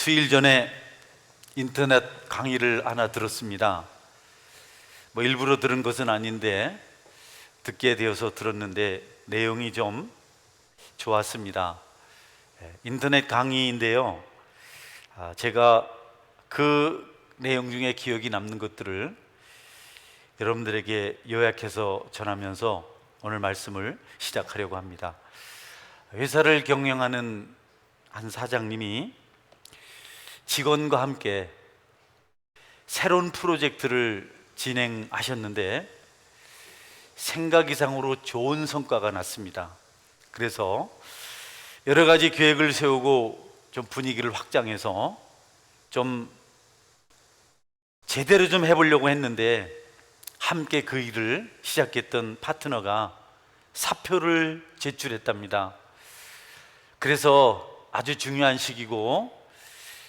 수일 전에 인터넷 강의를 하나 들었습니다. 일부러 들은 것은 아닌데 듣게 되어서 들었는데 내용이 좀 좋았습니다. 인터넷 강의인데요. 제가 그 내용 중에 기억이 남는 것들을 여러분들에게 요약해서 전하면서 오늘 말씀을 시작하려고 합니다. 회사를 경영하는 한 사장님이 직원과 함께 새로운 프로젝트를 진행하셨는데 생각 이상으로 좋은 성과가 났습니다. 그래서 여러 가지 계획을 세우고 좀 분위기를 확장해서 좀 제대로 좀 해보려고 했는데 함께 그 일을 시작했던 파트너가 사표를 제출했답니다. 그래서 아주 중요한 시기고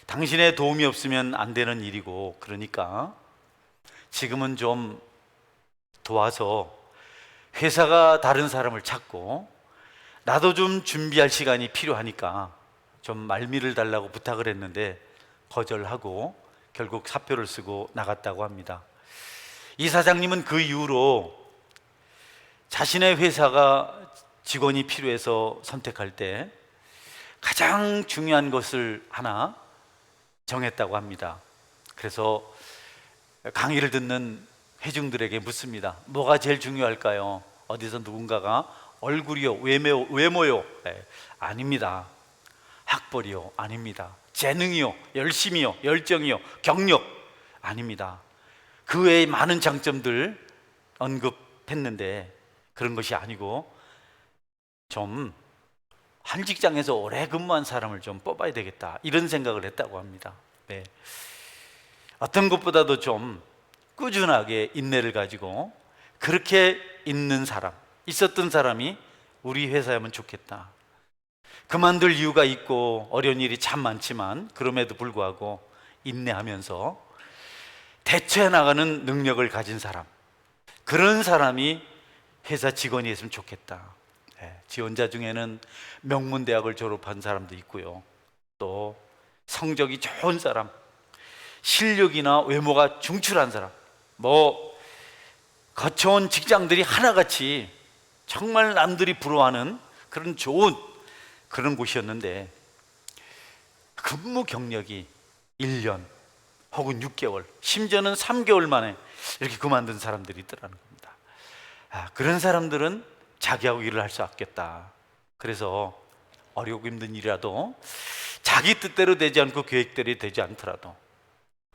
당신의 도움이 없으면 안 되는 일이고, 그러니까 지금은 좀 도와서 회사가 다른 사람을 찾고 나도 좀 준비할 시간이 필요하니까 좀 말미를 달라고 부탁을 했는데 거절하고 결국 사표를 쓰고 나갔다고 합니다. 이 사장님은 그 이후로 자신의 회사가 직원이 필요해서 선택할 때 가장 중요한 것을 하나 정했다고 합니다. 그래서 강의를 듣는 회중들에게 묻습니다. 뭐가 제일 중요할까요? 어디서 누군가가 얼굴이요, 외모요? 아닙니다. 학벌이요? 아닙니다. 재능이요? 열심이요? 열정이요? 경력? 아닙니다. 그 외에 많은 장점들 언급했는데 그런 것이 아니고 좀 한 직장에서 오래 근무한 사람을 좀 뽑아야 되겠다, 이런 생각을 했다고 합니다. 어떤 것보다도 좀 꾸준하게 인내를 가지고 그렇게 있었던 사람이 우리 회사에면 좋겠다. 그만둘 이유가 있고 어려운 일이 참 많지만 그럼에도 불구하고 인내하면서 대처해 나가는 능력을 가진 사람, 그런 사람이 회사 직원이 있으면 좋겠다. 지원자 중에는 명문대학을 졸업한 사람도 있고요, 또 성적이 좋은 사람, 실력이나 외모가 중출한 사람, 거쳐온 직장들이 하나같이 정말 남들이 부러워하는 그런 좋은 그런 곳이었는데 근무 경력이 1년 혹은 6개월, 심지어는 3개월 만에 이렇게 그만둔 사람들이 있더라는 겁니다. 그런 사람들은 자기하고 일을 할 수 없겠다. 그래서 어렵고 힘든 일이라도 자기 뜻대로 되지 않고 계획대로 되지 않더라도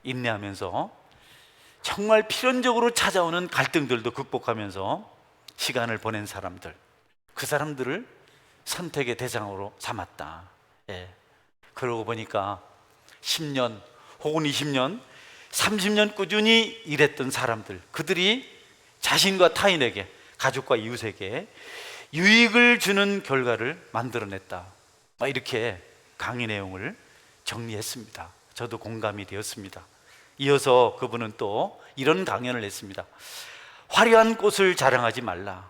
인내하면서 정말 필연적으로 찾아오는 갈등들도 극복하면서 시간을 보낸 사람들, 그 사람들을 선택의 대상으로 삼았다. 그러고 보니까 10년 혹은 20년, 30년 꾸준히 일했던 사람들, 그들이 자신과 타인에게, 가족과 이웃에게 유익을 주는 결과를 만들어냈다. 이렇게 강의 내용을 정리했습니다. 저도 공감이 되었습니다. 이어서 그분은 또 이런 강연을 했습니다. 화려한 꽃을 자랑하지 말라.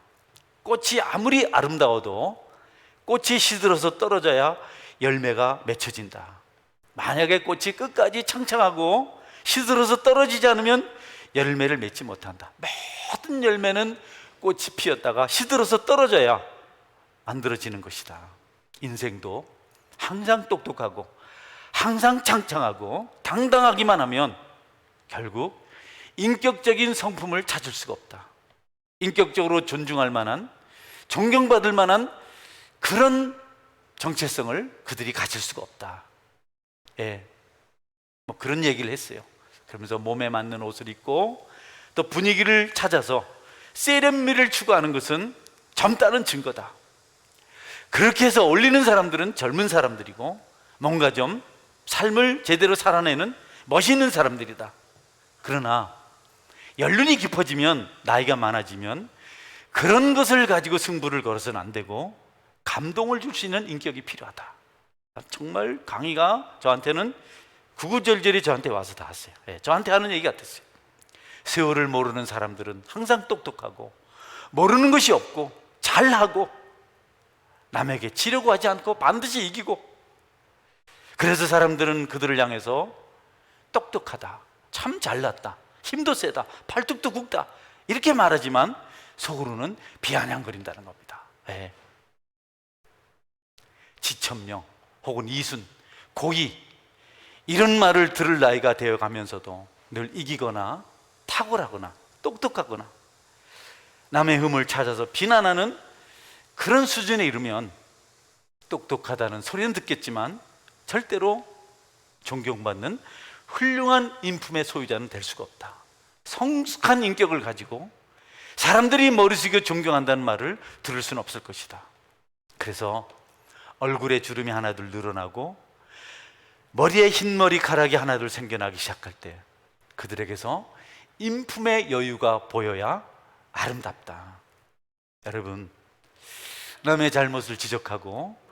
꽃이 아무리 아름다워도 꽃이 시들어서 떨어져야 열매가 맺혀진다. 만약에 꽃이 끝까지 창창하고 시들어서 떨어지지 않으면 열매를 맺지 못한다. 모든 열매는 꽃이 피었다가 시들어서 떨어져야 만들어지는 것이다. 인생도 항상 똑똑하고 항상 창창하고 당당하기만 하면 결국 인격적인 성품을 찾을 수가 없다. 인격적으로 존중할 만한, 존경받을 만한 그런 정체성을 그들이 가질 수가 없다. 그런 얘기를 했어요. 그러면서 몸에 맞는 옷을 입고 또 분위기를 찾아서 세련미를 추구하는 것은 젊다는 증거다. 그렇게 해서 어울리는 사람들은 젊은 사람들이고 뭔가 좀 삶을 제대로 살아내는 멋있는 사람들이다. 그러나 연륜이 깊어지면, 나이가 많아지면 그런 것을 가지고 승부를 걸어서는 안 되고 감동을 줄 수 있는 인격이 필요하다. 정말 강의가 저한테는 구구절절히 저한테 와서 닿았어요. 저한테 하는 얘기 같았어요. 세월을 모르는 사람들은 항상 똑똑하고 모르는 것이 없고 잘하고 남에게 지려고 하지 않고 반드시 이기고, 그래서 사람들은 그들을 향해서 똑똑하다, 참 잘났다, 힘도 세다, 팔뚝도 굵다 이렇게 말하지만 속으로는 비아냥거린다는 겁니다. 네. 지천명 혹은 이순, 고의 이런 말을 들을 나이가 되어 가면서도 늘 이기거나 탁월하거나 똑똑하거나 남의 흠을 찾아서 비난하는 그런 수준에 이르면 똑똑하다는 소리는 듣겠지만 절대로 존경받는 훌륭한 인품의 소유자는 될 수가 없다. 성숙한 인격을 가지고 사람들이 머리 숙여 존경한다는 말을 들을 수는 없을 것이다. 그래서 얼굴에 주름이 하나둘 늘어나고 머리에 흰 머리카락이 하나둘 생겨나기 시작할 때 그들에게서 인품의 여유가 보여야 아름답다. 여러분, 남의 잘못을 지적하고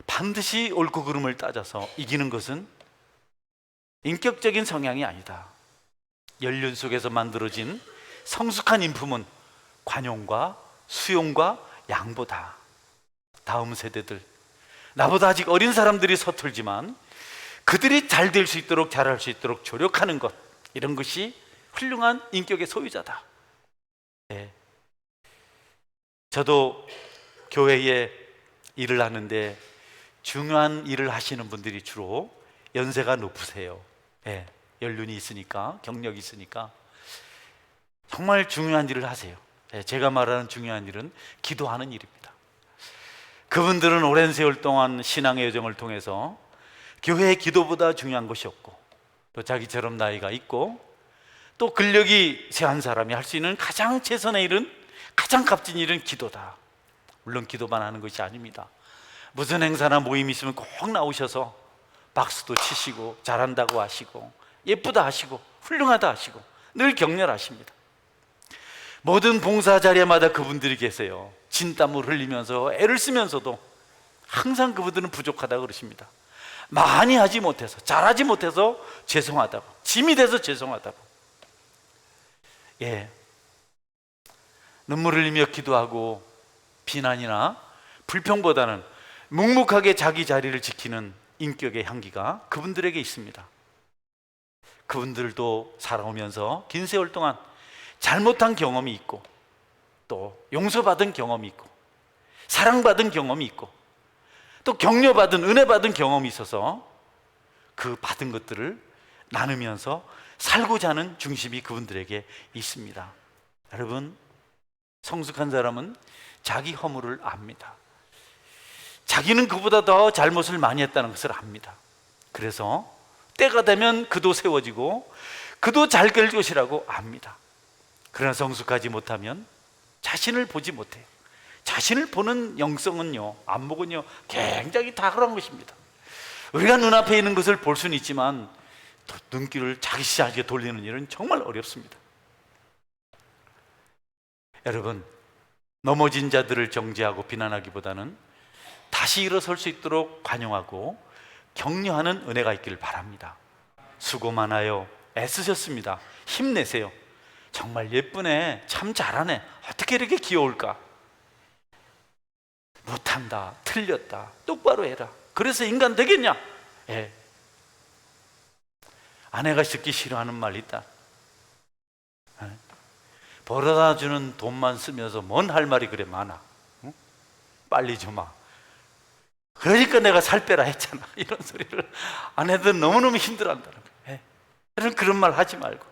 반드시 옳고 그름을 따져서 이기는 것은 인격적인 성향이 아니다. 연륜 속에서 만들어진 성숙한 인품은 관용과 수용과 양보다. 다음 세대들, 나보다 아직 어린 사람들이 서툴지만 그들이 잘 될 수 있도록, 잘할 수 있도록 조력하는 것, 이런 것이 훌륭한 인격의 소유자다. 네. 저도 교회에 일을 하는데 중요한 일을 하시는 분들이 주로 연세가 높으세요. 네. 연륜이 있으니까, 경력이 있으니까 정말 중요한 일을 하세요. 네. 제가 말하는 중요한 일은 기도하는 일입니다. 그분들은 오랜 세월 동안 신앙의 여정을 통해서 교회의 기도보다 중요한 것이 없고, 또 자기처럼 나이가 있고, 또 근력이 세한 사람이 할 수 있는 가장 최선의 일은, 가장 값진 일은 기도다. 물론 기도만 하는 것이 아닙니다. 무슨 행사나 모임이 있으면 꼭 나오셔서 박수도 치시고 잘한다고 하시고 예쁘다 하시고 훌륭하다 하시고 늘 격려하십니다. 모든 봉사 자리마다 그분들이 계세요. 진땀을 흘리면서 애를 쓰면서도 항상 그분들은 부족하다고 그러십니다. 많이 하지 못해서, 잘하지 못해서 죄송하다고, 짐이 돼서 죄송하다고. 예, 눈물 흘리며 기도하고 비난이나 불평보다는 묵묵하게 자기 자리를 지키는 인격의 향기가 그분들에게 있습니다. 그분들도 살아오면서 긴 세월 동안 잘못한 경험이 있고, 또 용서받은 경험이 있고, 사랑받은 경험이 있고, 또 격려받은, 은혜받은 경험이 있어서 그 받은 것들을 나누면서 살고자 하는 중심이 그분들에게 있습니다. 여러분, 성숙한 사람은 자기 허물을 압니다. 자기는 그보다 더 잘못을 많이 했다는 것을 압니다. 그래서 때가 되면 그도 세워지고 그도 잘 될 것이라고 압니다. 그러나 성숙하지 못하면 자신을 보지 못해요. 자신을 보는 영성은요, 안목은요, 굉장히 탁월한 것입니다. 우리가 눈앞에 있는 것을 볼 수는 있지만 눈길을 자기시하게 돌리는 일은 정말 어렵습니다. 여러분, 넘어진 자들을 정죄하고 비난하기보다는 다시 일어설 수 있도록 관용하고 격려하는 은혜가 있기를 바랍니다. 수고 많아요. 애쓰셨습니다. 힘내세요. 정말 예쁘네. 참 잘하네. 어떻게 이렇게 귀여울까? 못한다. 틀렸다. 똑바로 해라. 그래서 인간 되겠냐? 예. 아내가 듣기 싫어하는 말 있다. 예. 벌어다 주는 돈만 쓰면서 뭔 할 말이 그래 많아. 응? 빨리 주마. 그러니까 내가 살 빼라 했잖아. 이런 소리를 아내들 너무너무 힘들어한다는 거예요. 예. 그런 말 하지 말고.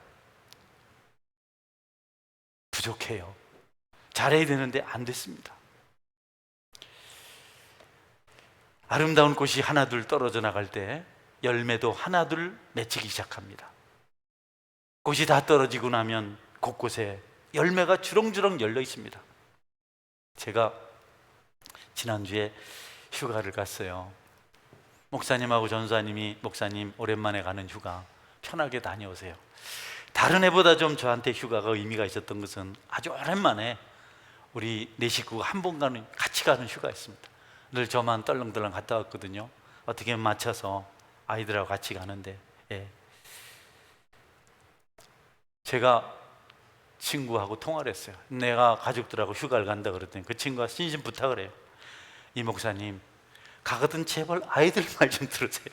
부족해요. 잘해야 되는데 안 됐습니다. 아름다운 꽃이 하나둘 떨어져 나갈 때 열매도 하나둘 맺히기 시작합니다. 꽃이 다 떨어지고 나면 곳곳에 열매가 주렁주렁 열려 있습니다. 제가 지난주에 휴가를 갔어요. 목사님하고 전사님이, 목사님 오랜만에 가는 휴가 편하게 다녀오세요. 다른 해보다 좀 저한테 휴가가 의미가 있었던 것은 아주 오랜만에 우리 네 식구가 한 번 같이 가는 휴가였습니다. 늘 저만 떨렁떨렁 갔다 왔거든요. 어떻게 맞춰서 아이들하고 같이 가는데, 예. 제가 친구하고 통화를 했어요. 내가 가족들하고 휴가를 간다 그랬더니 그 친구가 신신 부탁을 해요. 이 목사님, 가거든 제발 아이들 말 좀 들으세요.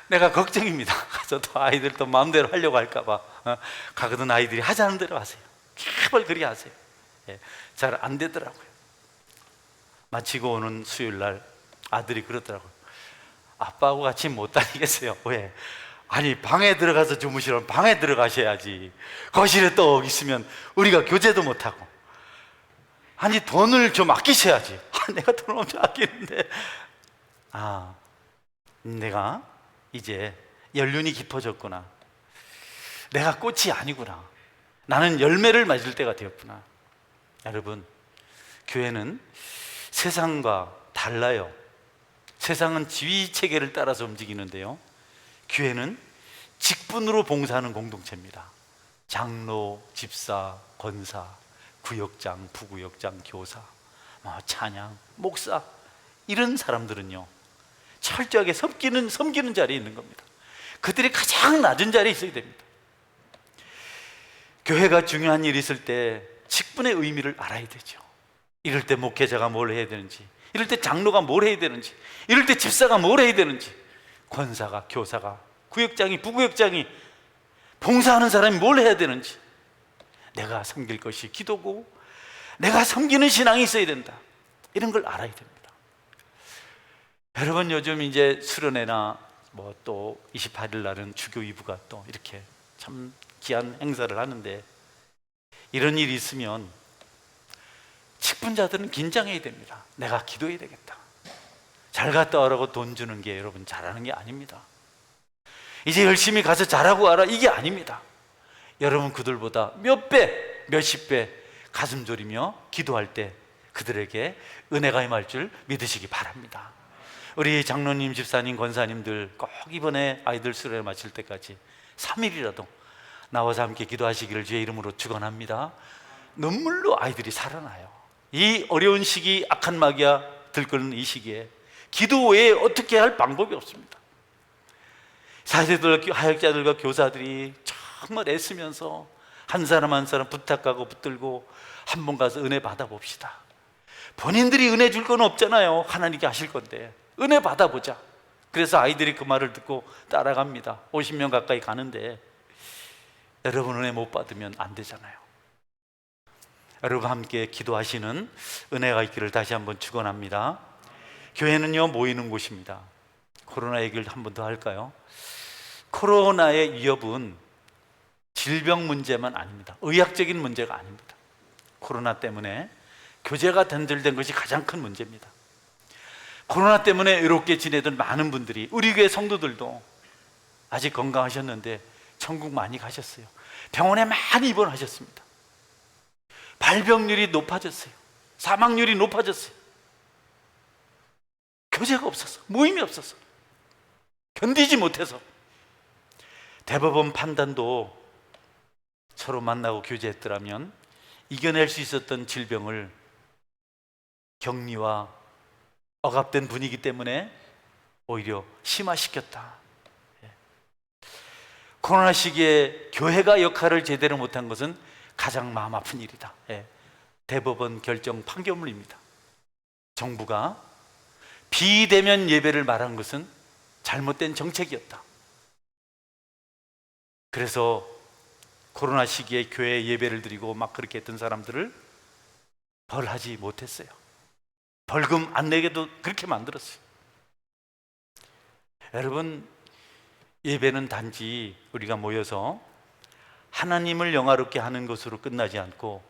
내가 걱정입니다. 저도 아이들 또 마음대로 하려고 할까봐. 가거든 아이들이 하자는 대로 하세요. 제발 그리 하세요. 예, 잘 안 되더라고요. 마치고 오는 수요일 날 아들이 그러더라고요. 아빠하고 같이 못 다니겠어요. 왜? 아니 방에 들어가서 주무시라면 방에 들어가셔야지. 거실에 떡 있으면 우리가 교제도 못하고. 아니 돈을 좀 아끼셔야지. 내가 돈을 엄청 아끼는데. 내가 이제 연륜이 깊어졌구나. 내가 꽃이 아니구나. 나는 열매를 맺을 때가 되었구나. 여러분, 교회는 세상과 달라요. 세상은 지위 체계를 따라서 움직이는데요, 교회는 직분으로 봉사하는 공동체입니다. 장로, 집사, 권사, 구역장, 부구역장, 교사, 찬양, 목사, 이런 사람들은요 철저하게 섬기는 자리에 있는 겁니다. 그들이 가장 낮은 자리에 있어야 됩니다. 교회가 중요한 일이 있을 때 직분의 의미를 알아야 되죠. 이럴 때 목회자가 뭘 해야 되는지, 이럴 때 장로가 뭘 해야 되는지, 이럴 때 집사가 뭘 해야 되는지, 권사가, 교사가, 구역장이, 부구역장이, 봉사하는 사람이 뭘 해야 되는지, 내가 섬길 것이 기도고 내가 섬기는 신앙이 있어야 된다, 이런 걸 알아야 됩니다. 여러분, 요즘 이제 수련회나 또 28일 날은 주교 이부가 또 이렇게 참 귀한 행사를 하는데, 이런 일이 있으면 직분자들은 긴장해야 됩니다. 내가 기도해야 되겠다. 잘 갔다 오라고 돈 주는 게 여러분 잘하는 게 아닙니다. 이제 열심히 가서 잘하고 와라, 이게 아닙니다. 여러분 그들보다 몇 배, 몇십 배 가슴 졸이며 기도할 때 그들에게 은혜가 임할 줄 믿으시기 바랍니다. 우리 장로님, 집사님, 권사님들 꼭 이번에 아이들 수련회 마칠 때까지 3일이라도 나와서 함께 기도하시기를 주의 이름으로 축원합니다. 눈물로 아이들이 살아나요. 이 어려운 시기, 악한 마귀가 들끓는 이 시기에 기도 외에 어떻게 할 방법이 없습니다. 사제들, 하역자들과 교사들이 정말 애쓰면서 한 사람 한 사람 부탁하고 붙들고 한번 가서 은혜 받아봅시다. 본인들이 은혜 줄 건 없잖아요. 하나님께 하실 건데 은혜 받아보자. 그래서 아이들이 그 말을 듣고 따라갑니다. 50명 가까이 가는데 여러분 은혜 못 받으면 안 되잖아요. 여러분 함께 기도하시는 은혜가 있기를 다시 한번 축원합니다. 교회는요 모이는 곳입니다. 코로나 얘기를 한 번 더 할까요? 코로나의 위협은 질병 문제만 아닙니다. 의학적인 문제가 아닙니다. 코로나 때문에 교제가 단절된 것이 가장 큰 문제입니다. 코로나 때문에 외롭게 지내던 많은 분들이, 우리 교회 성도들도 아직 건강하셨는데 천국 많이 가셨어요. 병원에 많이 입원하셨습니다. 발병률이 높아졌어요. 사망률이 높아졌어요. 교제가 없어서, 모임이 없어서, 견디지 못해서. 대법원 판단도 서로 만나고 교제했더라면 이겨낼 수 있었던 질병을 격리와 억압된 분위기 때문에 오히려 심화시켰다. 코로나 시기에 교회가 역할을 제대로 못한 것은 가장 마음 아픈 일이다. 대법원 결정 판결문입니다. 정부가 비대면 예배를 말한 것은 잘못된 정책이었다. 그래서 코로나 시기에 교회 예배를 드리고 막 그렇게 했던 사람들을 벌하지 못했어요. 벌금 안 내게도 그렇게 만들었어요. 여러분, 예배는 단지 우리가 모여서 하나님을 영화롭게 하는 것으로 끝나지 않고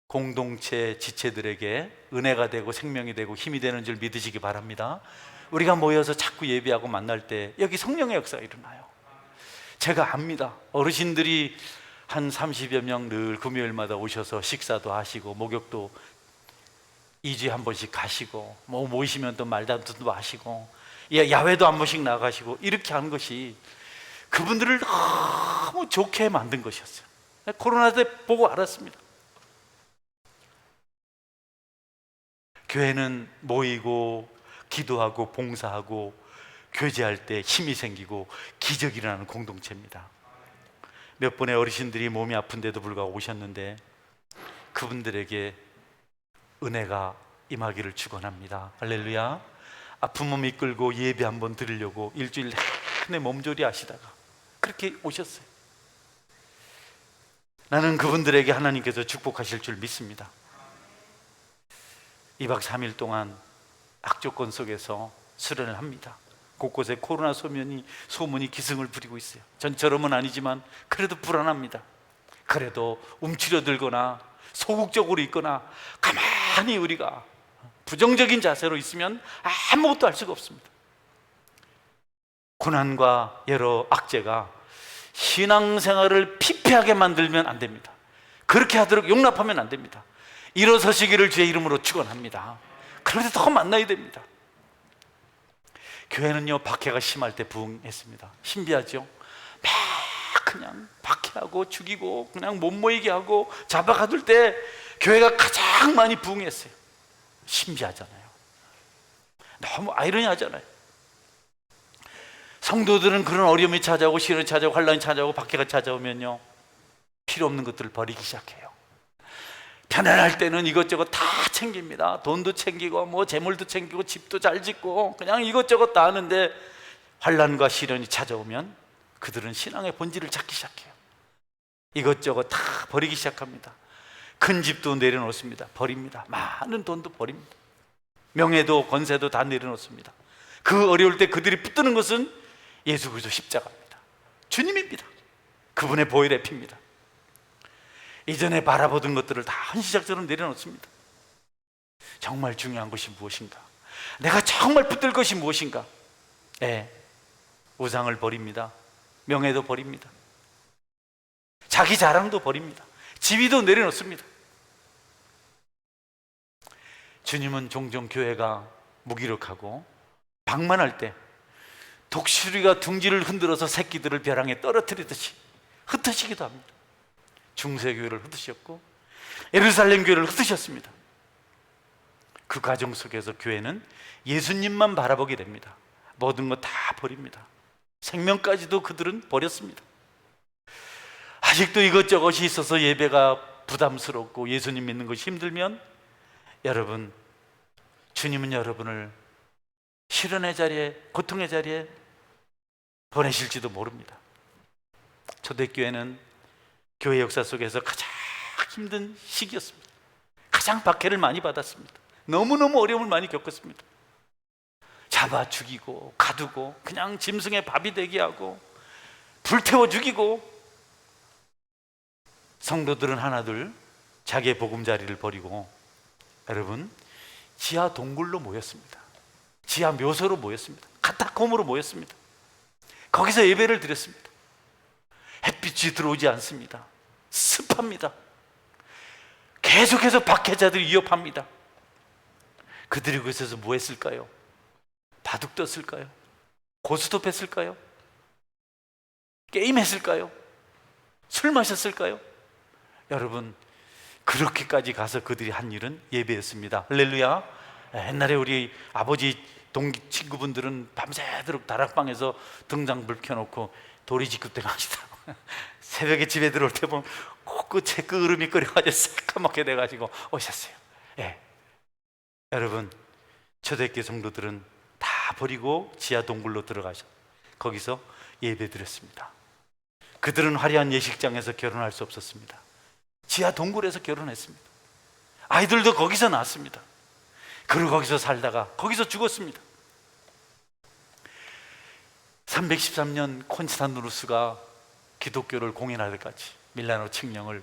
공동체 지체들에게 은혜가 되고 생명이 되고 힘이 되는 줄 믿으시기 바랍니다. 우리가 모여서 자꾸 예배하고 만날 때 여기 성령의 역사가 일어나요. 제가 압니다. 어르신들이 한 30여 명 늘 금요일마다 오셔서 식사도 하시고 목욕도 2주에 한 번씩 가시고 모이시면 또 말다툼도 하시고 야외도 한 번씩 나가시고 이렇게 하는 것이 그분들을 너무 좋게 만든 것이었어요. 코로나 때 보고 알았습니다. 교회는 모이고 기도하고 봉사하고 교제할 때 힘이 생기고 기적이 일어나는 공동체입니다. 몇 번의 어르신들이 몸이 아픈데도 불구하고 오셨는데 그분들에게 은혜가 임하기를 축원합니다. 할렐루야. 아픈 몸 이끌고 예배 한번 드리려고 일주일 내내 몸조리 하시다가 그렇게 오셨어요. 나는 그분들에게 하나님께서 축복하실 줄 믿습니다. 2박 3일 동안 악조건 속에서 수련을 합니다. 곳곳에 코로나 소문이 기승을 부리고 있어요. 전처럼은 아니지만 그래도 불안합니다. 그래도 움츠려들거나 소극적으로 있거나 가만히 우리가 부정적인 자세로 있으면 아무것도 할 수가 없습니다. 고난과 여러 악재가 신앙생활을 피폐하게 만들면 안 됩니다. 그렇게 하도록 용납하면 안 됩니다. 일어서시기를 주의 이름으로 축원합니다. 그런데 더 만나야 됩니다. 교회는요, 박해가 심할 때 부흥했습니다. 신비하죠? 막 그냥 박해하고 죽이고 그냥 못 모이게 하고 잡아가둘 때 교회가 가장 많이 부흥했어요. 신비하잖아요. 너무 아이러니하잖아요. 성도들은 그런 어려움이 찾아오고 시련이 찾아오고 환란이 찾아오고 박해가 찾아오면요, 필요 없는 것들을 버리기 시작해요. 편안할 때는 이것저것 다 챙깁니다. 돈도 챙기고 뭐 재물도 챙기고 집도 잘 짓고 그냥 이것저것 다 하는데 환란과 시련이 찾아오면 그들은 신앙의 본질을 찾기 시작해요. 이것저것 다 버리기 시작합니다. 큰 집도 내려놓습니다. 버립니다. 많은 돈도 버립니다. 명예도 권세도 다 내려놓습니다. 그 어려울 때 그들이 붙드는 것은 예수 그리스도 십자가입니다. 주님입니다. 그분의 보혈의 피입니다. 이전에 바라보던 것들을 다 한시작처럼 내려놓습니다. 정말 중요한 것이 무엇인가? 내가 정말 붙들 것이 무엇인가? 우상을 버립니다. 명예도 버립니다. 자기 자랑도 버립니다. 지위도 내려놓습니다. 주님은 종종 교회가 무기력하고 방만할 때 독수리가 둥지를 흔들어서 새끼들을 벼랑에 떨어뜨리듯이 흩으시기도 합니다. 중세교회를 흩으셨고 예루살렘 교회를 흩으셨습니다. 그 과정 속에서 교회는 예수님만 바라보게 됩니다. 모든 것 다 버립니다. 생명까지도 그들은 버렸습니다. 아직도 이것저것이 있어서 예배가 부담스럽고 예수님 믿는 것이 힘들면 여러분, 주님은 여러분을 시련의 자리에, 고통의 자리에 보내실지도 모릅니다. 초대교회는 교회 역사 속에서 가장 힘든 시기였습니다. 가장 박해를 많이 받았습니다. 너무너무 어려움을 많이 겪었습니다. 잡아 죽이고 가두고 그냥 짐승의 밥이 되게 하고 불태워 죽이고, 성도들은 하나둘 자기의 보금자리를 버리고 여러분 지하 동굴로 모였습니다. 지하 묘소로 모였습니다. 카타콤으로 모였습니다. 거기서 예배를 드렸습니다. 햇빛이 들어오지 않습니다. 습합니다. 계속해서 박해자들이 위협합니다. 그들이 그곳에서 뭐 했을까요? 바둑 떴을까요? 고스톱 했을까요? 게임 했을까요? 술 마셨을까요? 여러분, 그렇게까지 가서 그들이 한 일은 예배였습니다. 할렐루야. 옛날에 우리 아버지 동기 친구분들은 밤새도록 다락방에서 등장불 켜놓고 도리지급 때 하시더라고요. 새벽에 집에 들어올 때 보면 코끝에 끄름이 끓여가지고 새까맣게 돼가지고 오셨어요. 여러분, 초대교회 성도들은 다 버리고 지하 동굴로 들어가셔 거기서 예배 드렸습니다. 그들은 화려한 예식장에서 결혼할 수 없었습니다. 지하 동굴에서 결혼했습니다. 아이들도 거기서 낳았습니다. 그리고 거기서 살다가 거기서 죽었습니다. 313년 콘스탄티누스가 기독교를 공인할 때까지 밀라노 칙령을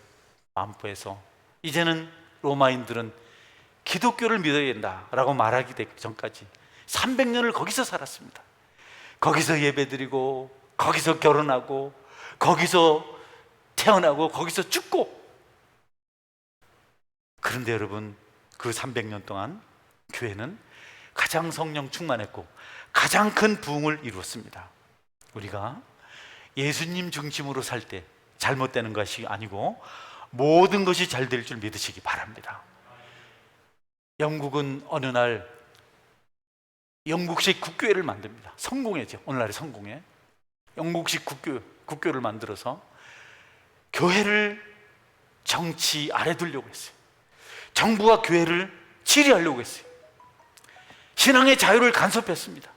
반포해서 이제는 로마인들은 기독교를 믿어야 된다라고 말하기 전까지 300년을 거기서 살았습니다. 거기서 예배드리고 거기서 결혼하고 거기서 태어나고 거기서 죽고. 그런데 여러분, 그 300년 동안 교회는 가장 성령 충만했고 가장 큰 부흥을 이루었습니다. 우리가 예수님 중심으로 살 때 잘못되는 것이 아니고 모든 것이 잘 될 줄 믿으시기 바랍니다. 영국은 어느 날 영국식 국교회를 만듭니다. 성공회죠. 오늘날의 성공회. 영국식 국교를 만들어서 교회를 정치 아래 두려고 했어요. 정부와 교회를 치리하려고 했어요. 신앙의 자유를 간섭했습니다.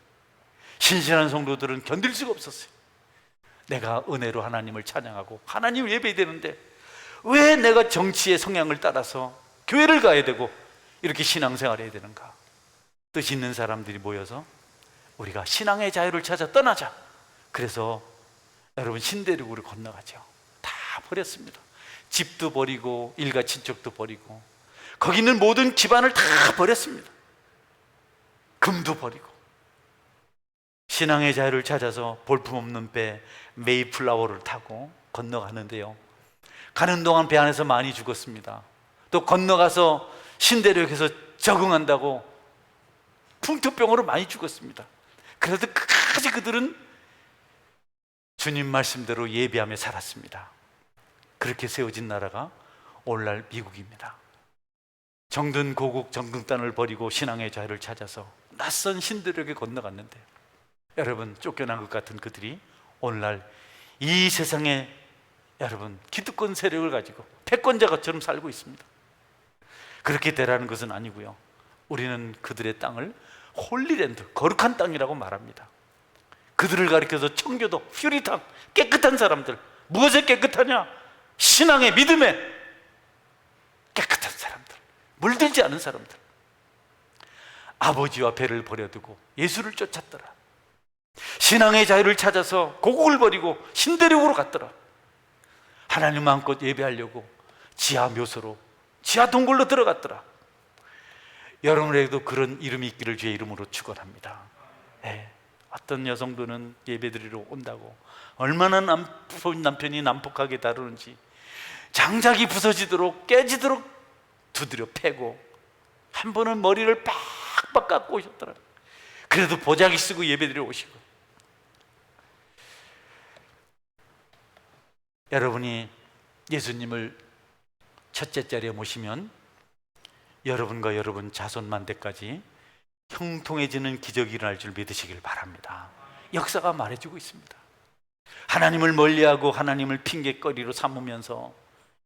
신실한 성도들은 견딜 수가 없었어요. 내가 은혜로 하나님을 찬양하고 하나님을 예배되는데 왜 내가 정치의 성향을 따라서 교회를 가야 되고 이렇게 신앙생활을 해야 되는가? 뜻 있는 사람들이 모여서 우리가 신앙의 자유를 찾아 떠나자. 그래서 여러분 신대륙으로 건너가죠. 다 버렸습니다. 집도 버리고 일가 친척도 버리고 거기 있는 모든 기반을 다 버렸습니다. 금도 버리고 신앙의 자유를 찾아서 볼품없는 배 메이플라워를 타고 건너가는데요, 가는 동안 배 안에서 많이 죽었습니다. 또 건너가서 신대륙에서 적응한다고 풍토병으로 많이 죽었습니다. 그래도 끝까지 그들은 주님 말씀대로 예배하며 살았습니다. 그렇게 세워진 나라가 오늘날 미국입니다. 정든 고국 정등단을 버리고 신앙의 자유를 찾아서 낯선 신대륙에 건너갔는데, 여러분 쫓겨난 것 같은 그들이 오늘날 이 세상에 여러분 기득권 세력을 가지고 패권자처럼 살고 있습니다. 그렇게 되라는 것은 아니고요, 우리는 그들의 땅을 홀리랜드, 거룩한 땅이라고 말합니다. 그들을 가리켜서 청교도, 퓨리탄, 깨끗한 사람들. 무엇에 깨끗하냐? 신앙의, 믿음에 깨끗한 사람들, 물들지 않은 사람들. 아버지와 배를 버려두고 예수를 쫓았더라. 신앙의 자유를 찾아서 고국을 버리고 신대륙으로 갔더라. 하나님 마음껏 예배하려고 지하 묘소로, 지하 동굴로 들어갔더라. 여러분에게도 그런 이름이 있기를 주의 이름으로 축원합니다. 네. 어떤 여성들은 예배드리러 온다고 얼마나 남편이 난폭하게 다루는지 장작이 부서지도록 깨지도록 두드려 패고 한 번은 머리를 빡빡 깎고 오셨더라고요. 그래도 보자기 쓰고 예배드리러 오시고. 여러분이 예수님을 첫째 자리에 모시면 여러분과 여러분 자손만대까지 형통해지는 기적이 일어날 줄 믿으시길 바랍니다. 역사가 말해주고 있습니다. 하나님을 멀리하고 하나님을 핑계거리로 삼으면서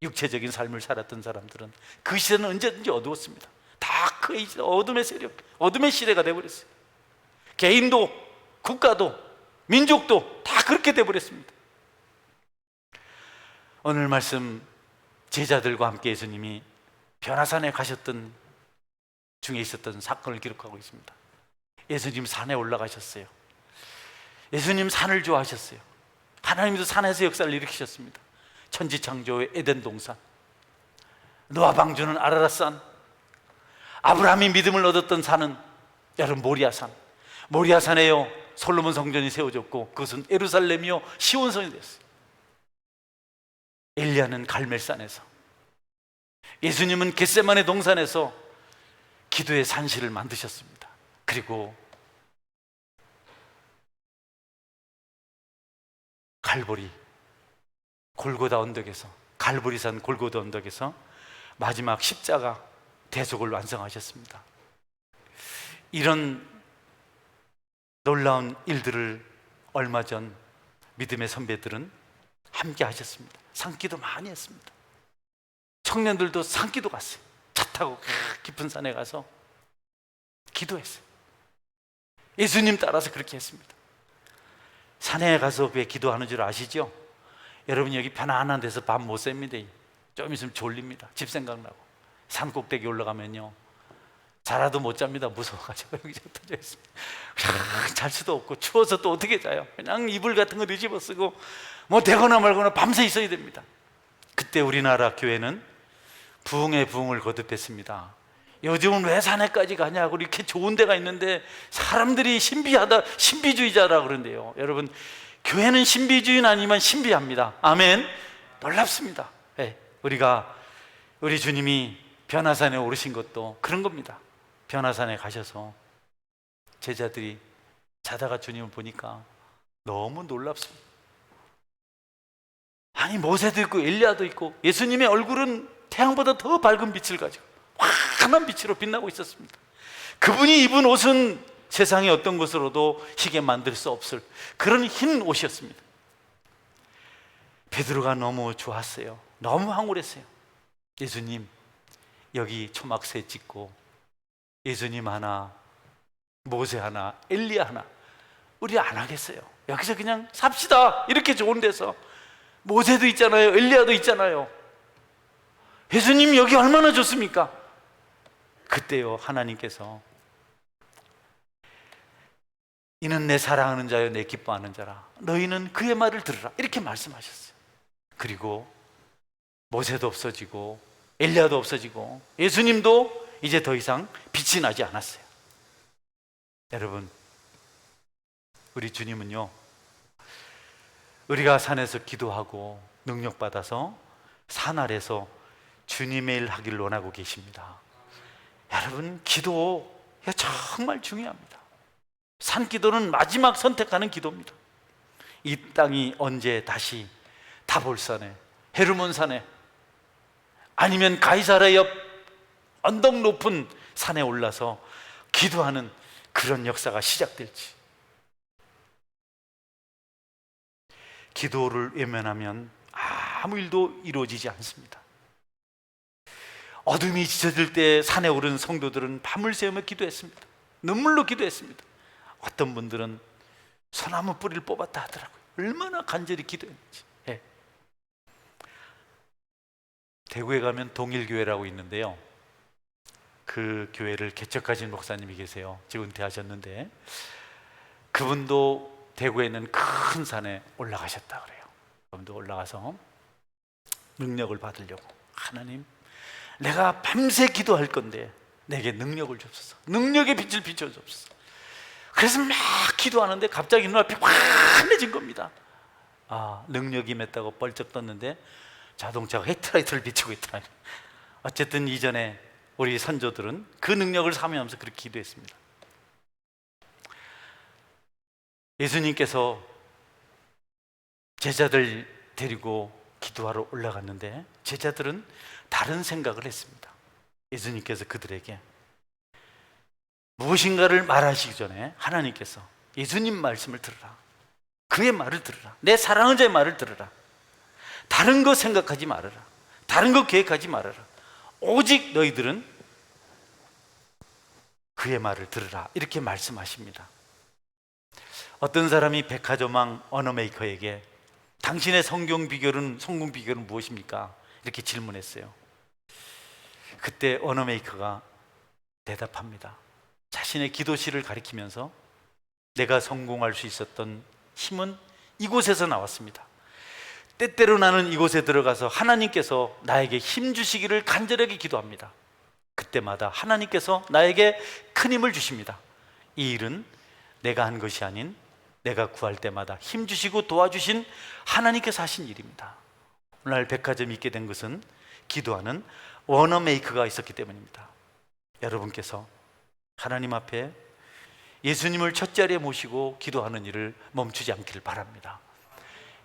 육체적인 삶을 살았던 사람들은 그 시대는 언제든지 어두웠습니다. 다 그 어둠의 세력, 어둠의 시대가 되어버렸어요. 개인도 국가도 민족도 다 그렇게 되어버렸습니다. 오늘 말씀, 제자들과 함께 예수님이 변화산에 가셨던 중에 있었던 사건을 기록하고 있습니다. 예수님 산에 올라가셨어요. 예수님 산을 좋아하셨어요. 하나님도 산에서 역사를 일으키셨습니다. 천지창조의 에덴 동산, 노아 방주는 아라랏산, 아브라함이 믿음을 얻었던 산은 여러분 모리아산. 모리아산에요 솔로몬 성전이 세워졌고 그것은 예루살렘이요 시온성이 됐어요. 엘리야는 갈멜산에서, 예수님은 겟세마네 동산에서 기도의 산실을 만드셨습니다. 그리고 갈보리 골고다 언덕에서, 갈보리산 골고다 언덕에서 마지막 십자가 대속을 완성하셨습니다. 이런 놀라운 일들을 얼마 전 믿음의 선배들은 함께 하셨습니다. 산기도 많이 했습니다. 청년들도 산기도 갔어요. 차 타고 깊은 산에 가서 기도했어요. 예수님 따라서 그렇게 했습니다. 산에 가서 왜 기도하는 줄 아시죠? 여러분 여기 편안한 데서 밤 못 셉니다. 좀 있으면 졸립니다. 집 생각나고. 산 꼭대기 올라가면요 자라도 못 잡니다. 무서워가지고 여기저기 터져 있습니다. 잘 수도 없고 추워서 또 어떻게 자요? 그냥 이불 같은 거 뒤집어 쓰고 뭐 되거나 말거나 밤새 있어야 됩니다. 그때 우리나라 교회는 부흥의 부흥을 거듭했습니다. 요즘은 왜 산에까지 가냐고, 이렇게 좋은 데가 있는데 사람들이 신비하다, 신비주의자라 그런데요. 여러분 교회는 신비주의는 아니지만 신비합니다. 아멘. 놀랍습니다. 네, 우리 주님이 변화산에 오르신 것도 그런 겁니다. 변화산에 가셔서 제자들이 자다가 주님을 보니까 너무 놀랍습니다. 아니 모세도 있고 엘리야도 있고 예수님의 얼굴은 태양보다 더 밝은 빛을 가지고 환한 빛으로 빛나고 있었습니다. 그분이 입은 옷은 세상의 어떤 것으로도 희게 만들 수 없을 그런 흰 옷이었습니다. 베드로가 너무 좋았어요. 너무 황홀했어요. 예수님 여기 초막새 찍고 예수님 하나 모세 하나, 엘리야 하나 우리 안 하겠어요. 여기서 그냥 삽시다. 이렇게 좋은 데서 모세도 있잖아요, 엘리야도 있잖아요. 예수님 여기 얼마나 좋습니까? 그때요 하나님께서 이는 내 사랑하는 자요 내 기뻐하는 자라, 너희는 그의 말을 들으라, 이렇게 말씀하셨어요. 그리고 모세도 없어지고 엘리야도 없어지고 예수님도 이제 더 이상 빛이 나지 않았어요. 여러분, 우리 주님은요, 우리가 산에서 기도하고 능력받아서 산 아래서 주님의 일 하기를 원하고 계십니다. 여러분, 기도가 정말 중요합니다. 산기도는 마지막 선택하는 기도입니다. 이 땅이 언제 다시 다볼산에, 헤르몬산에, 아니면 가이사랴 옆 언덕 높은 산에 올라서 기도하는 그런 역사가 시작될지. 기도를 외면하면 아무 일도 이루어지지 않습니다. 어둠이 짙어질 때 산에 오른 성도들은 밤을 새우며 기도했습니다. 눈물로 기도했습니다. 어떤 분들은 소나무 뿌리를 뽑았다 하더라고요. 얼마나 간절히 기도했는지. 예. 대구에 가면 동일교회라고 있는데요, 그 교회를 개척하신 목사님이 계세요. 지금 은퇴하셨는데 그분도 대구에 있는 큰 산에 올라가셨다 그래요. 그분도 올라가서 능력을 받으려고, 하나님 내가 밤새 기도할 건데 내게 능력을 주옵소서, 능력의 빛을 비춰주옵소서. 그래서 막 기도하는데 갑자기 눈앞이 환해진 겁니다. 아, 능력이 맺다고 벌쩍 떴는데 자동차가 헤드라이트를 비추고 있더라고요. 어쨌든 이전에 우리 선조들은 그 능력을 사모하면서 그렇게 기도했습니다. 예수님께서 제자들 데리고 기도하러 올라갔는데 제자들은 다른 생각을 했습니다. 예수님께서 그들에게 무엇인가를 말하시기 전에 하나님께서 예수님 말씀을 들으라, 그의 말을 들으라, 내 사랑하는 자의 말을 들으라, 다른 거 생각하지 말아라, 다른 거 계획하지 말아라, 오직 너희들은 그의 말을 들으라, 이렇게 말씀하십니다. 어떤 사람이 백화점왕 언어메이커에게 당신의 성공 비결은 무엇입니까? 이렇게 질문했어요. 그때 언어메이커가 대답합니다. 자신의 기도실을 가리키면서 내가 성공할 수 있었던 힘은 이곳에서 나왔습니다. 때때로 나는 이곳에 들어가서 하나님께서 나에게 힘 주시기를 간절하게 기도합니다. 그때마다 하나님께서 나에게 큰 힘을 주십니다. 이 일은 내가 한 것이 아닌 내가 구할 때마다 힘 주시고 도와주신 하나님께서 하신 일입니다. 오늘날 백화점이 있게 된 것은 기도하는 워너메이커가 있었기 때문입니다. 여러분께서 하나님 앞에 예수님을 첫 자리에 모시고 기도하는 일을 멈추지 않기를 바랍니다.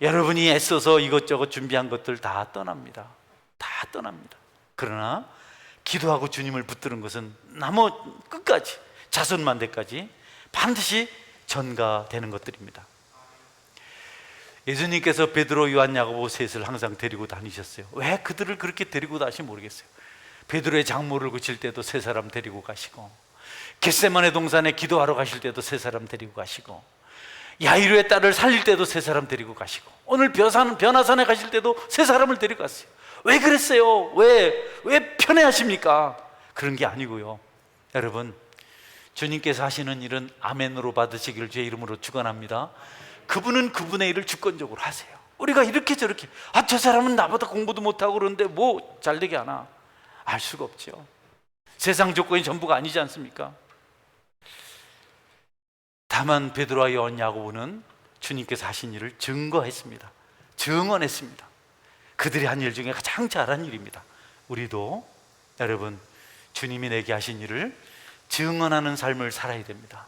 여러분이 애써서 이것저것 준비한 것들 다 떠납니다. 다 떠납니다. 그러나 기도하고 주님을 붙드는 것은 나머 끝까지, 자손만대까지 반드시 전가되는 것들입니다. 예수님께서 베드로, 요한, 야고보 셋을 항상 데리고 다니셨어요. 왜 그들을 그렇게 데리고 다니신지 모르겠어요. 베드로의 장모를 고칠 때도 세 사람 데리고 가시고, 겟세마네 동산에 기도하러 가실 때도 세 사람 데리고 가시고, 야이로의 딸을 살릴 때도 세 사람 데리고 가시고, 오늘 변화산에 가실 때도 세 사람을 데리고 갔어요. 왜 그랬어요? 왜 편애하십니까? 그런 게 아니고요. 여러분, 주님께서 하시는 일은 아멘으로 받으시기를 주의 이름으로 축원합니다. 그분은 그분의 일을 주권적으로 하세요. 우리가 이렇게 저렇게, 저 사람은 나보다 공부도 못하고 그러는데 뭐 잘되게 하나? 알 수가 없죠. 세상 조건이 전부가 아니지 않습니까? 다만 베드로와 요한, 야고보는 주님께서 하신 일을 증거했습니다. 증언했습니다. 그들이 한 일 중에 가장 잘한 일입니다. 우리도 여러분, 주님이 내게 하신 일을 증언하는 삶을 살아야 됩니다.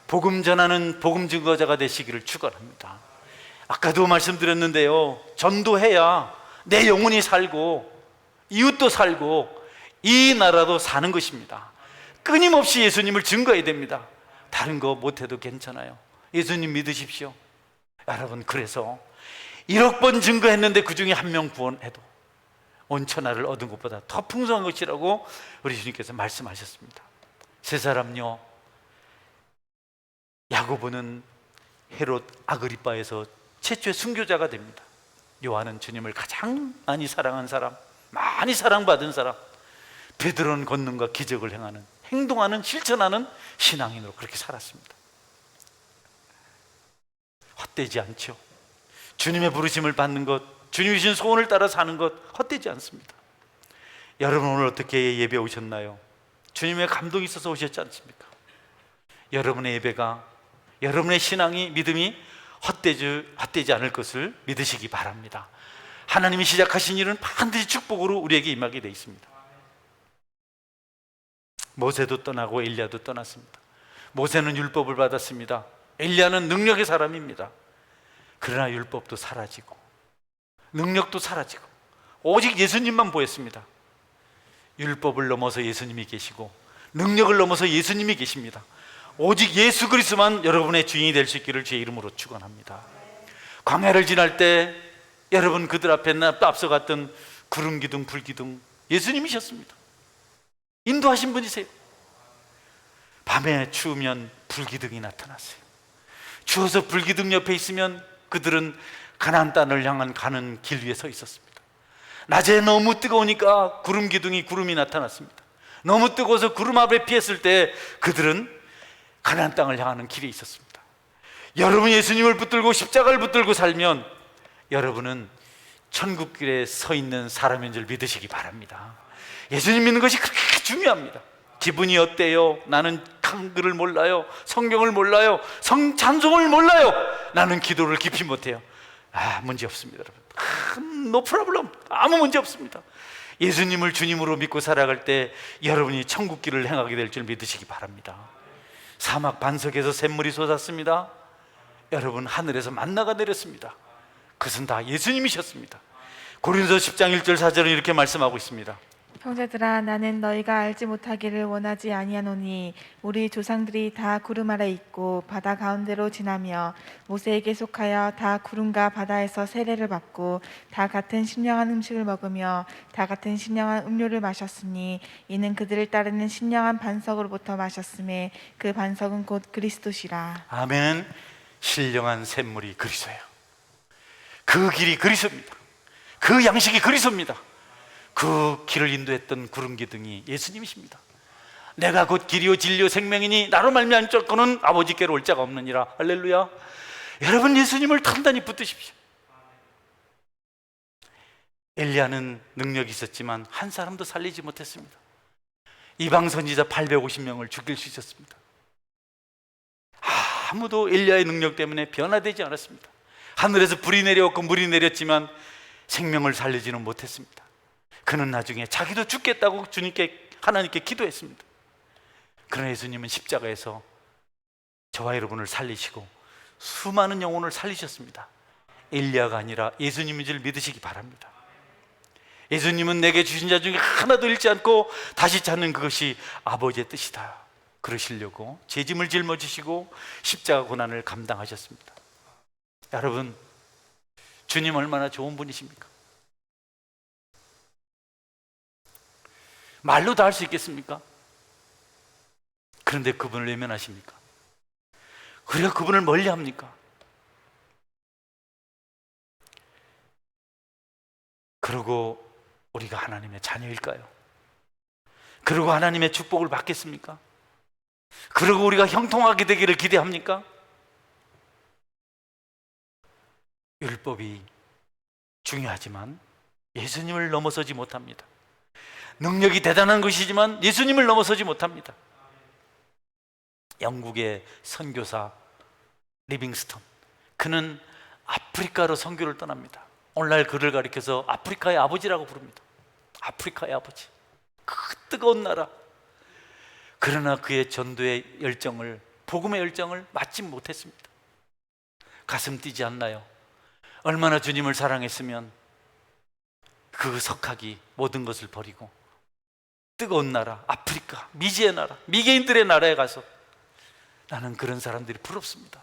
복음 전하는 복음 증거자가 되시기를 축원합니다. 아까도 말씀드렸는데요, 전도해야 내 영혼이 살고 이웃도 살고 이 나라도 사는 것입니다. 끊임없이 예수님을 증거해야 됩니다. 다른 거 못해도 괜찮아요. 예수님 믿으십시오. 여러분, 그래서 1억 번 증거했는데 그 중에 한 명 구원해도 온 천하를 얻은 것보다 더 풍성한 것이라고 우리 주님께서 말씀하셨습니다. 세 사람요, 야고보는 헤롯 아그리빠에서 최초의 순교자가 됩니다. 요한은 주님을 가장 많이 사랑한 사람, 많이 사랑받은 사람, 베드로는 권능과 기적을 행하는, 행동하는, 실천하는 신앙인으로 그렇게 살았습니다. 헛되지 않죠. 주님의 부르심을 받는 것, 주님이 주신 소원을 따라 사는 것 헛되지 않습니다. 여러분 오늘 어떻게 예배 오셨나요? 주님의 감동이 있어서 오셨지 않습니까? 여러분의 예배가, 여러분의 신앙이, 믿음이 헛되지 않을 것을 믿으시기 바랍니다. 하나님이 시작하신 일은 반드시 축복으로 우리에게 임하게 되어 있습니다. 모세도 떠나고 엘리야도 떠났습니다. 모세는 율법을 받았습니다. 엘리야는 능력의 사람입니다. 그러나 율법도 사라지고 능력도 사라지고 오직 예수님만 보였습니다. 율법을 넘어서 예수님이 계시고 능력을 넘어서 예수님이 계십니다. 오직 예수 그리스도만 여러분의 주인이 될 수 있기를 주의 이름으로 축원합니다. 광야를 지날 때 여러분 그들 앞에 앞서갔던 구름 기둥 불 기둥 예수님이셨습니다. 인도하신 분이세요. 밤에 추우면 불기둥이 나타났어요. 추워서 불기둥 옆에 있으면 그들은 가나안 땅을 향한 가는 길 위에 서 있었습니다. 낮에 너무 뜨거우니까 구름 기둥이 구름이 나타났습니다. 너무 뜨거워서 구름 앞에 피했을 때 그들은 가나안 땅을 향하는 길에 있었습니다. 여러분 예수님을 붙들고 십자가를 붙들고 살면 여러분은 천국길에 서 있는 사람인 줄 믿으시기 바랍니다. 예수님 믿는 것이 그렇게 중요합니다. 기분이 어때요? 나는 한글을 몰라요. 성경을 몰라요. 찬송을 몰라요. 나는 기도를 깊이 못해요. 문제 없습니다, 여러분. No problem. 아무 문제 없습니다. 예수님을 주님으로 믿고 살아갈 때 여러분이 천국길을 행하게 될 줄 믿으시기 바랍니다. 사막 반석에서 샘물이 솟았습니다. 여러분 하늘에서 만나가 내렸습니다. 그것은 다 예수님이셨습니다. 고린도서 10장 1절 4절은 이렇게 말씀하고 있습니다. 형제들아, 나는 너희가 알지 못하기를 원하지 아니하노니 우리 조상들이 다 구름 아래 있고 바다 가운데로 지나며 모세에게 속하여 다 구름과 바다에서 세례를 받고 다 같은 신령한 음식을 먹으며 다 같은 신령한 음료를 마셨으니 이는 그들을 따르는 신령한 반석으로부터 마셨음에 그 반석은 곧 그리스도시라. 아멘. 신령한 샘물이 그리스도예요. 그 길이 그리스도입니다. 그 양식이 그리스도입니다. 그 길을 인도했던 구름 기둥이 예수님이십니다. 내가 곧 길이요 진리요 생명이니 나로 말미암을 자는 아버지께로 올 자가 없느니라. 할렐루야. 여러분 예수님을 단단히 붙드십시오. 엘리야는 능력이 있었지만 한 사람도 살리지 못했습니다. 이방 선지자 850명을 죽일 수 있었습니다. 아무도 엘리야의 능력 때문에 변화되지 않았습니다. 하늘에서 불이 내려왔고 물이 내렸지만 생명을 살리지는 못했습니다. 그는 나중에 자기도 죽겠다고 주님께, 하나님께 기도했습니다. 그러나 예수님은 십자가에서 저와 여러분을 살리시고 수많은 영혼을 살리셨습니다. 엘리야가 아니라 예수님인 줄 믿으시기 바랍니다. 예수님은 내게 주신 자 중에 하나도 잃지 않고 다시 찾는 그것이 아버지의 뜻이다. 그러시려고 제 짐을 짊어지시고 십자가 고난을 감당하셨습니다. 여러분, 주님 얼마나 좋은 분이십니까? 말로 다 할 수 있겠습니까? 그런데 그분을 외면하십니까? 우리가 그분을 멀리합니까? 그러고 우리가 하나님의 자녀일까요? 그러고 하나님의 축복을 받겠습니까? 그러고 우리가 형통하게 되기를 기대합니까? 율법이 중요하지만 예수님을 넘어서지 못합니다. 능력이 대단한 것이지만 예수님을 넘어서지 못합니다. 영국의 선교사 리빙스턴, 그는 아프리카로 선교를 떠납니다. 오늘날 그를 가리켜서 아프리카의 아버지라고 부릅니다. 아프리카의 아버지, 그 뜨거운 나라. 그러나 그의 전도의 열정을, 복음의 열정을 맞지 못했습니다. 가슴 뛰지 않나요? 얼마나 주님을 사랑했으면 그 석학이 모든 것을 버리고 뜨거운 나라, 아프리카, 미지의 나라, 미개인들의 나라에 가서, 나는 그런 사람들이 부럽습니다.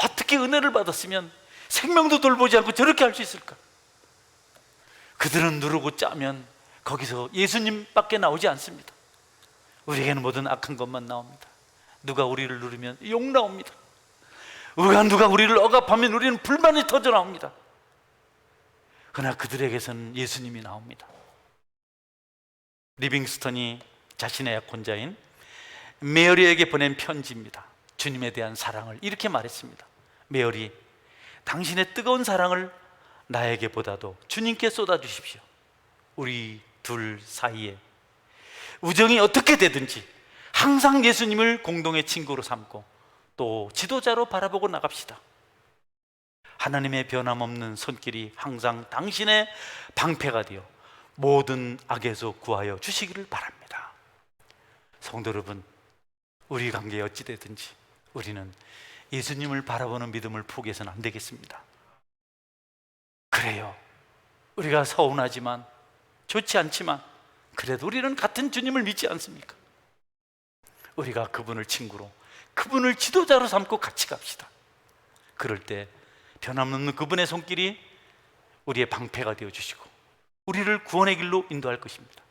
어떻게 은혜를 받았으면 생명도 돌보지 않고 저렇게 할 수 있을까? 그들은 누르고 짜면 거기서 예수님밖에 나오지 않습니다. 우리에게는 모든 악한 것만 나옵니다. 누가 우리를 누르면 욕 나옵니다. 누가 우리를 억압하면 우리는 불만이 터져 나옵니다. 그러나 그들에게서는 예수님이 나옵니다. 리빙스턴이 자신의 약혼자인 메어리에게 보낸 편지입니다. 주님에 대한 사랑을 이렇게 말했습니다. 메어리, 당신의 뜨거운 사랑을 나에게보다도 주님께 쏟아주십시오. 우리 둘 사이에 우정이 어떻게 되든지 항상 예수님을 공동의 친구로 삼고 또 지도자로 바라보고 나갑시다. 하나님의 변함없는 손길이 항상 당신의 방패가 되어 모든 악에서 구하여 주시기를 바랍니다. 성도 여러분, 우리 관계에 어찌 되든지 우리는 예수님을 바라보는 믿음을 포기해서는 안 되겠습니다. 그래요, 우리가 서운하지만 좋지 않지만 그래도 우리는 같은 주님을 믿지 않습니까? 우리가 그분을 친구로, 그분을 지도자로 삼고 같이 갑시다. 그럴 때 변함없는 그분의 손길이 우리의 방패가 되어주시고 우리를 구원의 길로 인도할 것입니다.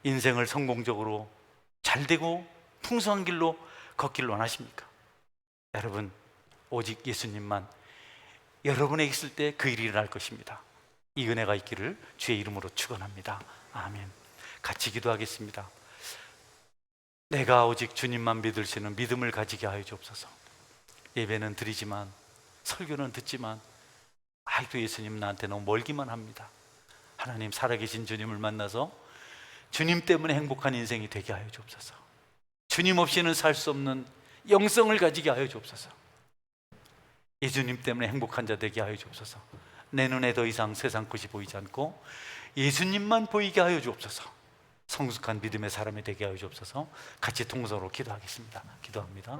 인생을 성공적으로 잘되고 풍성한 길로 걷기를 원하십니까? 여러분, 오직 예수님만 여러분에게 있을 때 그 일이 일어날 것입니다. 이 은혜가 있기를 주의 이름으로 축원합니다. 아멘. 같이 기도하겠습니다. 내가 오직 주님만 믿을 수 있는 믿음을 가지게 하여 주옵소서. 예배는 드리지만 설교는 듣지만 아이고 예수님 나한테 너무 멀기만 합니다. 하나님, 살아계신 주님을 만나서 주님 때문에 행복한 인생이 되게 하여 주옵소서. 주님 없이는 살 수 없는 영성을 가지게 하여 주옵소서. 예수님 때문에 행복한 자 되게 하여 주옵소서. 내 눈에 더 이상 세상 것이 보이지 않고 예수님만 보이게 하여 주옵소서. 성숙한 믿음의 사람이 되게 하여 주옵소서. 같이 통성으로 기도하겠습니다. 기도합니다.